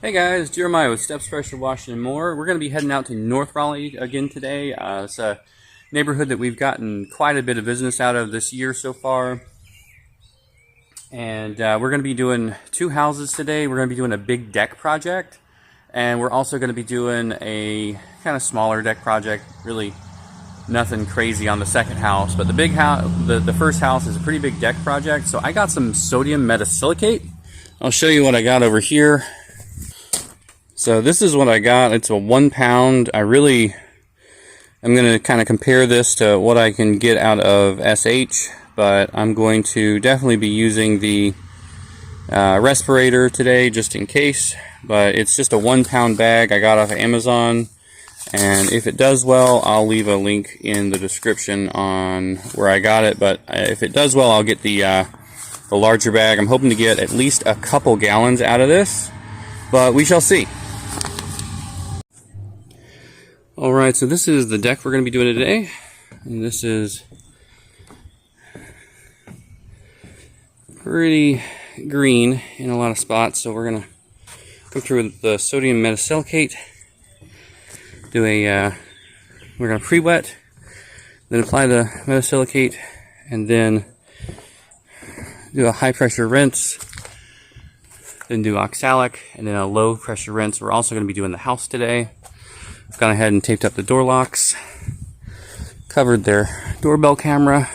Hey guys, Jeremiah with Steps Pressure Washing and More. We're going to be heading out to North Raleigh again today. It's a neighborhood that we've gotten quite a bit of business out of this year so far. And we're going to be doing two houses today. We're going to be doing a big deck project. And we're also going to be doing a kind of smaller deck project. Really nothing crazy on the second house. But the big house, the first house is a pretty big deck project. So I got some sodium metasilicate. I'll show you what I got over here. So this is what I got. It's a 1 pound. I'm going to kind of compare this to what I can get out of SH, but I'm going to definitely be using the respirator today just in case. But it's just a 1 pound bag I got off of Amazon, and if it does well, I'll leave a link in the description on where I got it. But if it does well, I'll get the larger bag. I'm hoping to get at least a couple gallons out of this, but we shall see. Alright, so this is the deck we're going to be doing today, and this is pretty green in a lot of spots, so we're going to go through with the sodium metasilicate, we're going to pre-wet, then apply the metasilicate, and then do a high pressure rinse, then do oxalic, and then a low pressure rinse. We're also going to be doing the house today. I've gone ahead and taped up the door locks, covered their doorbell camera,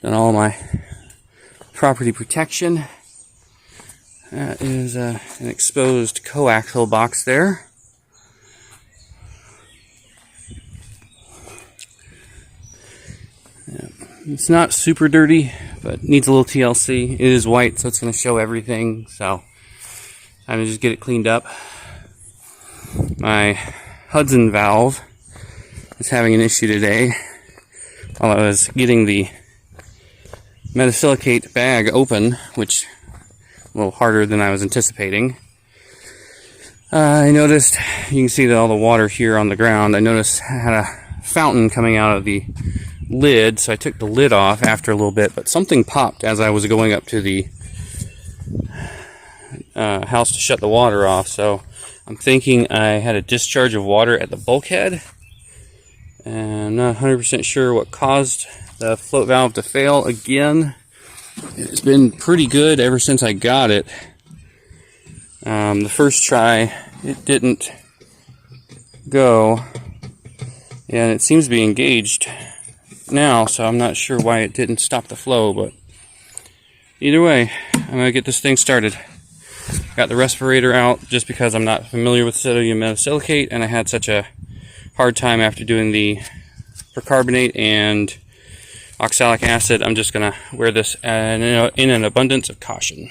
done all my property protection. That is an exposed coaxial box there. It's not super dirty, but needs a little TLC. It is white, so it's going to show everything, so I'm going to just get it cleaned up. My Hudson valve is having an issue today. While I was getting the metasilicate bag open, which a little harder than I was anticipating, I noticed, you can see that all the water here on the ground, I noticed I had a fountain coming out of the lid, so I took the lid off after a little bit, but something popped as I was going up to the house to shut the water off, so I'm thinking I had a discharge of water at the bulkhead, and I'm not 100% sure what caused the float valve to fail again. It's been pretty good ever since I got it. The first try, it didn't go, and it seems to be engaged now, so I'm not sure why it didn't stop the flow, but either way, I'm going to get this thing started. Got the respirator out just because I'm not familiar with sodium metasilicate, and I had such a hard time after doing the percarbonate and oxalic acid. I'm just going to wear this in an abundance of caution.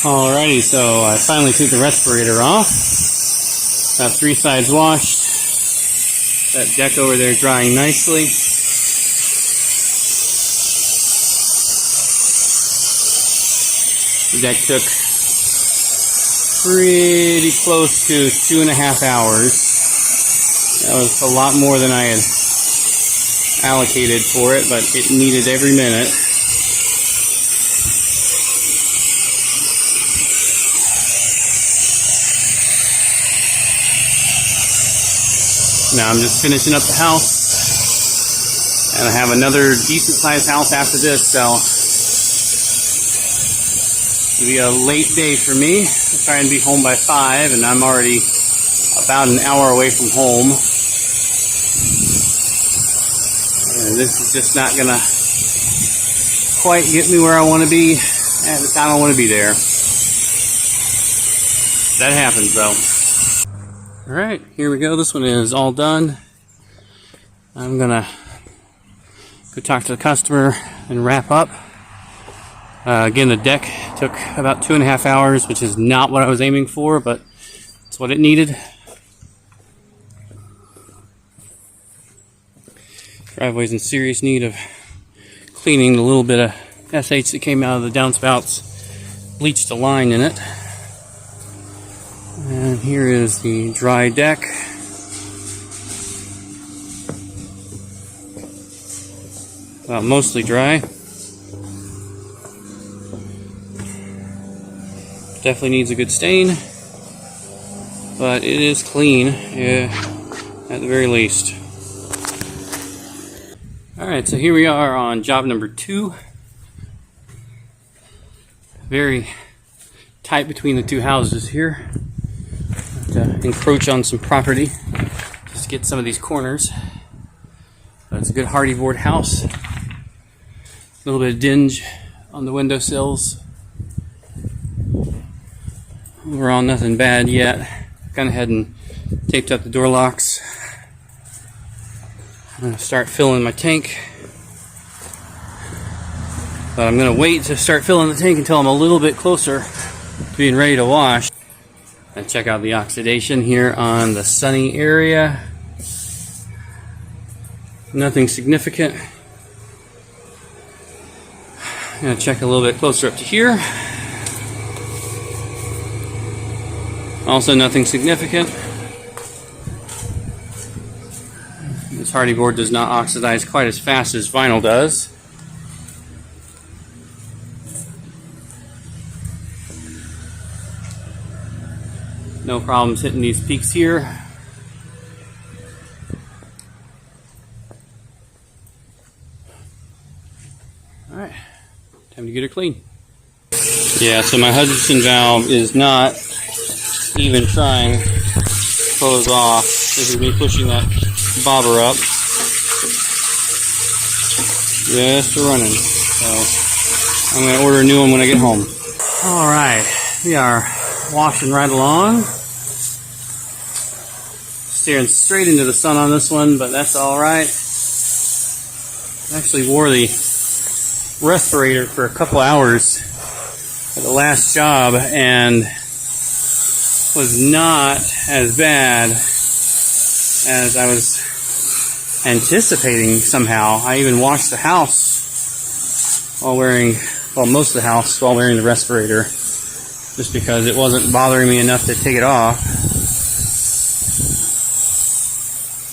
Alrighty, so I finally took the respirator off. Got 3 sides washed. That deck over there drying nicely. The deck took pretty close to 2.5 hours. That was a lot more than I had allocated for it, but it needed every minute. Now I'm just finishing up the house, and I have another decent sized house after this, so it'll be a late day for me. I'll try and be home by 5, and I'm already about an hour away from home. And this is just not gonna quite get me where I want to be at the time I want to be there. That happens though. Alright, here we go. This one is all done. I'm gonna go talk to the customer and wrap up. Again, the deck took about 2.5 hours, which is not what I was aiming for, but it's what it needed. Driveway's in serious need of cleaning. The little bit of SH that came out of the downspouts bleached a line in it. And here is the dry deck. Well, mostly dry. Definitely needs a good stain, but it is clean, yeah, at the very least. Alright, so here we are on job number 2. Very tight between the two houses here. Have to encroach on some property just to get some of these corners. But it's a good hardy board house. A little bit of dinge on the windowsills. Overall, nothing bad yet. Gone ahead and taped up the door locks. I'm going to start filling my tank. But I'm going to wait to start filling the tank until I'm a little bit closer to being ready to wash. And check out the oxidation here on the sunny area. Nothing significant. I'm going to check a little bit closer up to here. Also nothing significant. This hardy board does not oxidize quite as fast as vinyl does. No problems hitting these peaks here. Alright, time to get her clean. Yeah, so my Hudson valve is not even trying to close off. This is me pushing that bobber up. Just running. So I'm going to order a new one when I get home. Alright, we are washing right along. Staring straight into the sun on this one, but that's alright. I actually wore the respirator for a couple hours at the last job and was not as bad as I was anticipating somehow. I even washed the house while wearing, well, most of the house while wearing the respirator, just because it wasn't bothering me enough to take it off.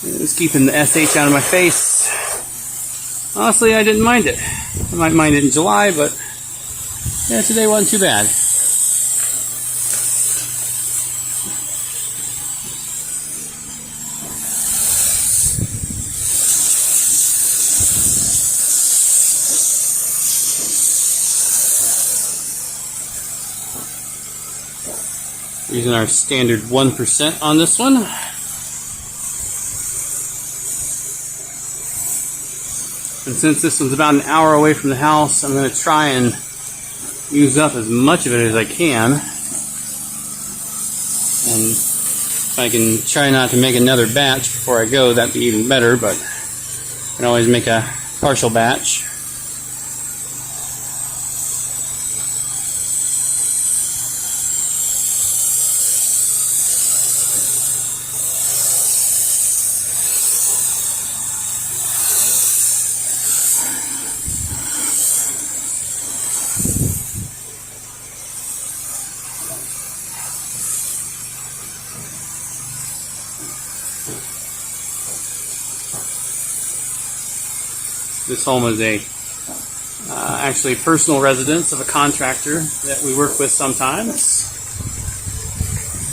It was keeping the SH out of my face. Honestly, I didn't mind it. I might mind it in July, but yeah, today wasn't too bad. Using our standard 1% on this one. And since this one's about an hour away from the house, I'm going to try and use up as much of it as I can. And if I can try not to make another batch before I go, that'd be even better, but I can always make a partial batch. This home is actually a personal residence of a contractor that we work with sometimes.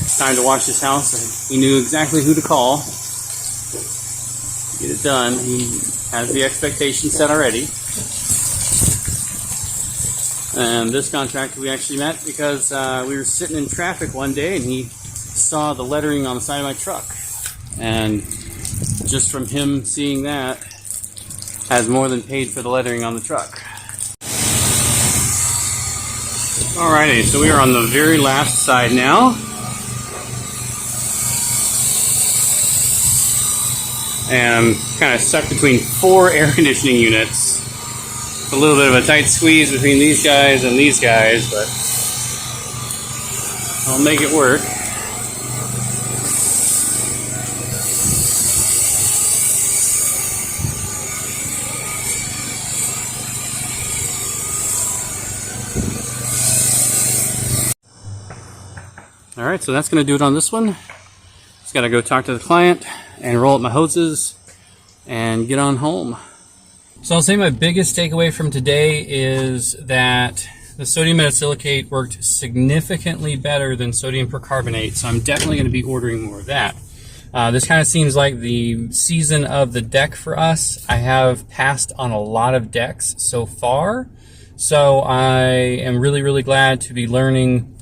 It's time to wash this house, and we knew exactly who to call. get it done. He has the expectation set already. And this contractor we actually met because we were sitting in traffic one day and he saw the lettering on the side of my truck. And just from him seeing that, has more than paid for the lettering on the truck. Alrighty, so we are on the very last side now. And I'm kind of stuck between 4 air conditioning units. A little bit of a tight squeeze between these guys and these guys, but I'll make it work. Alright, so that's going to do it on this one. Just got to go talk to the client and roll up my hoses and get on home. So I'll say my biggest takeaway from today is that the sodium metasilicate worked significantly better than sodium percarbonate, so I'm definitely going to be ordering more of that. This kind of seems like the season of the deck for us. I have passed on a lot of decks so far, so I am really, really glad to be learning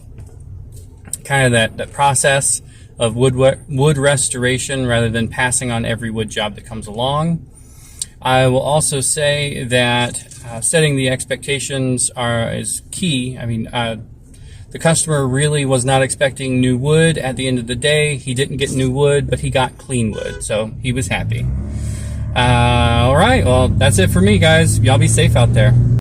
kind of that process of wood restoration rather than passing on every wood job that comes along. I will also say that setting the expectations is key. I mean, the customer really was not expecting new wood. At the end of the day, he didn't get new wood, but he got clean wood, so he was happy. All right, well, that's it for me, guys. Y'all be safe out there.